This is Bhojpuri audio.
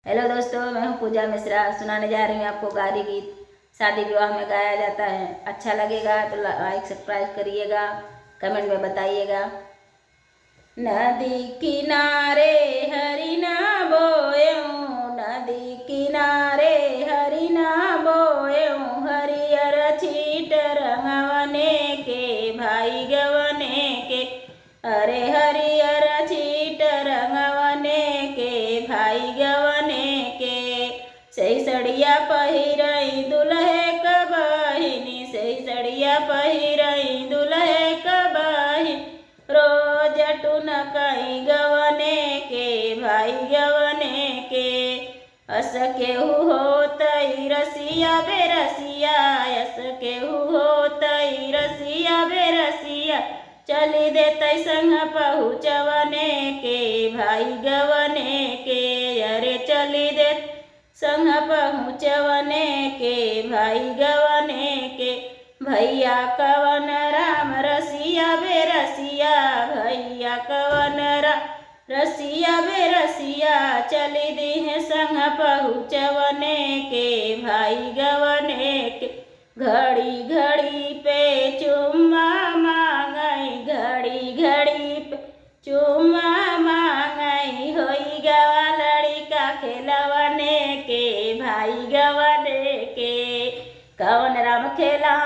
हेलो दोस्तों, मैं हूँ पूजा मिश्रा। सुनाने जा रही हूँ आपको गारी गीत। शादी विवाह में गाया जाता है। अच्छा लगेगा तो लाइक सब्सक्राइब करिएगा, कमेंट में बताइएगा। नदी किनारे हरिना बोएऊं, नदी किनारे हरिना बोएऊं, हरियर छीट रंगवने के भाई गवने के। अरे हरियर छीट रंगवने के भाई गवने के। सही सड़िया पहिरई दुल्हे क बहिनी, सही सड़िया पहिरई दुल्हे क बहिनी, रोज टुनकई गवने के भाई गवने के। अस केहू होतई रसिया बेरसिया, अस केहू होतई रसिया बेरसिया, चली देतई संग पहुँचवने के भाई गवने के। अरे चली दे संग पहुँचवने के भाई गवने के। भैया कवन राम रसिया बेरसिया, भैया कवन राम रसिया बेरसिया, चली दी संग पहुँचवने के भाई गवने के। घड़ी घड़ी पे चुम्मा मांगई, घड़ी घड़ी पे चुम्मा मांगई, होई गवा लड़िका खेलवने के भाई गवने के। कवन राम खेला